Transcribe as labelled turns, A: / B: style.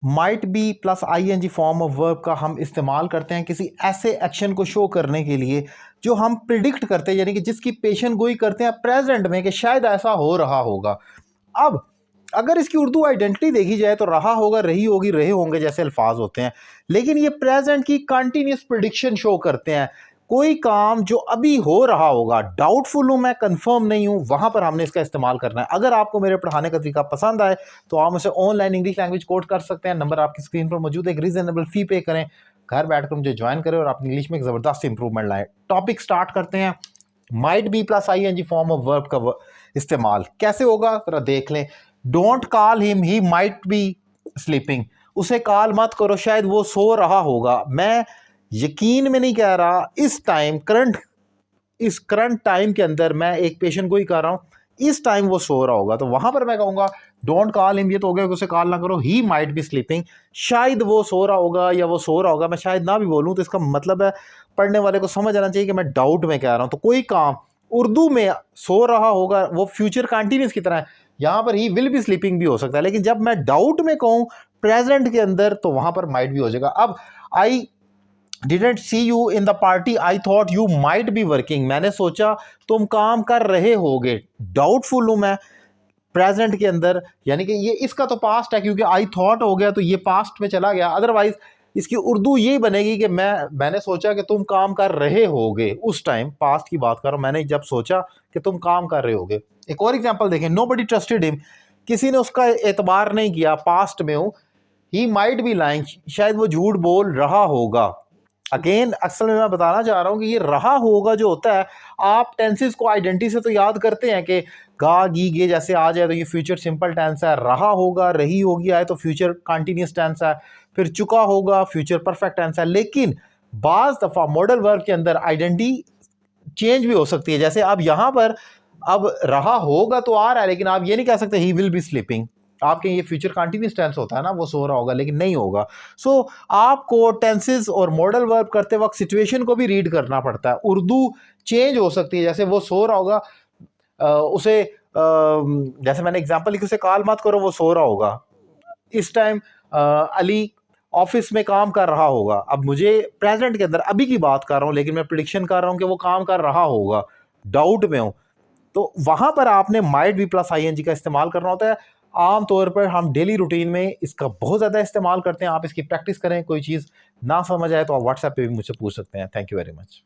A: Might be plus ING form of verb का हम इस्तेमाल करते हैं किसी ऐसे एक्शन को शो करने के लिए जो हम प्रिडिक्ट करते हैं, यानी कि जिसकी पेशन गोई करते हैं प्रेजेंट में कि शायद ऐसा हो रहा होगा। अब अगर इसकी उर्दू आइडेंटिटी देखी जाए तो रहा होगा, रही होगी, रहे होंगे जैसे अल्फाज होते हैं, लेकिन ये प्रेजेंट की कंटिन्यूस प्रिडिक्शन शो करते हैं। कोई काम जो अभी हो रहा होगा, डाउटफुल हूं मैं, कंफर्म नहीं हूं, वहां पर हमने इसका इस्तेमाल करना है। अगर आपको मेरे पढ़ाने का तरीका पसंद आए तो आप मुझे ऑनलाइन इंग्लिश लैंग्वेज कोर्स कर सकते हैं। नंबर आपकी स्क्रीन पर मौजूद है। एक रीजनेबल फी पे करें, घर बैठकर मुझे ज्वाइन करें और अपनी इंग्लिश में एक जबरदस्त इंप्रूवमेंट लाएं। टॉपिक स्टार्ट करते हैं। Might be plus ING form of verb का इस्तेमाल कैसे होगा जरा देख लें। Don't call him, he might be sleeping. उसे कॉल मत करो, शायद वो सो रहा होगा। मैं यकीन में नहीं कह रहा, इस टाइम करंट टाइम के अंदर मैं एक पेशेंट को ही कर रहा हूं, इस टाइम वो सो रहा होगा, तो वहां पर मैं कहूंगा डोंट कॉल हिम, ये तो हो गया कि उसे कॉल ना करो। ही माइट बी स्लीपिंग, शायद वो सो रहा होगा या वो सो रहा होगा। मैं शायद ना भी बोलूं तो इसका मतलब है पढ़ने वाले को समझ आना चाहिए कि मैं डाउट में कह रहा हूं। तो कोई काम उर्दू में सो रहा होगा वो फ्यूचर कंटिन्यूस की तरह है, यहां पर ही विल बी स्लीपिंग भी हो सकता है, लेकिन जब मैं डाउट में कहूं प्रेजेंट के अंदर तो वहां पर माइट भी हो जाएगा। अब I didn't see you in the party, I thought you might be working. मैंने सोचा तुम काम कर रहे होगे। डाउटफुल हूं मैं प्रेजेंट के अंदर, यानी कि ये इसका तो पास्ट है क्योंकि आई थॉट हो गया तो ये पास्ट में चला गया। अदरवाइज इसकी उर्दू ये बनेगी कि मैंने सोचा कि तुम काम कर रहे होगे। उस टाइम पास्ट की बात कर रहा हूं, मैंने जब सोचा कि तुम काम कर रहे होगे। एक और एग्जांपल देखें। नोबडी ट्रस्टेड हिम, किसी ने उसका एतबार नहीं किया, पास्ट में हूं। ही माइट बी लाइंग, शायद वो झूठ बोल रहा होगा। अगेन असल में मैं बताना चाह रहा हूं कि ये रहा होगा जो होता है, आप टेंसेस को आइडेंटिटी से तो याद करते हैं कि गा गी गे जैसे आ जाए तो ये फ्यूचर सिंपल टेंस है। रहा होगा, रही होगी आए तो फ्यूचर कंटिन्यूस टेंस है। फिर चुका होगा फ्यूचर परफेक्ट टेंस है। लेकिन बाज दफा मॉडल वर्ब के अंदर आइडेंटिटी चेंज भी हो सकती है। जैसे अब यहां पर अब रहा होगा तो आ रहा है, लेकिन आप ये नहीं कह सकते ही विल बी स्लीपिंग। आपके ये फ्यूचर कंटिन्यूस टेंस होता है ना, वो सो रहा होगा, लेकिन नहीं होगा। सो आपको टेंसेस और मॉडल वर्ब करते वक्त सिचुएशन को भी रीड करना पड़ता है। उर्दू चेंज हो सकती है, जैसे वो सो रहा होगा, उसे जैसे मैंने एग्जांपल लिखी, उसे कॉल मत करो, वो सो रहा होगा। इस टाइम अली ऑफिस में काम कर रहा होगा। अब मुझे प्रेजेंट के अंदर अभी की बात कर रहा हूं, लेकिन मैं प्रिडिक्शन कर रहा हूं कि वो काम कर रहा होगा, डाउट में हूं, तो वहां पर आपने माइट बी प्लस आईएनजी का इस्तेमाल करना होता है। आमतौर पर हम डेली रूटीन में इसका बहुत ज़्यादा इस्तेमाल करते हैं। आप इसकी प्रैक्टिस करें, कोई चीज़ ना समझ आए तो आप व्हाट्सएप पे भी मुझसे पूछ सकते हैं। Thank you very much.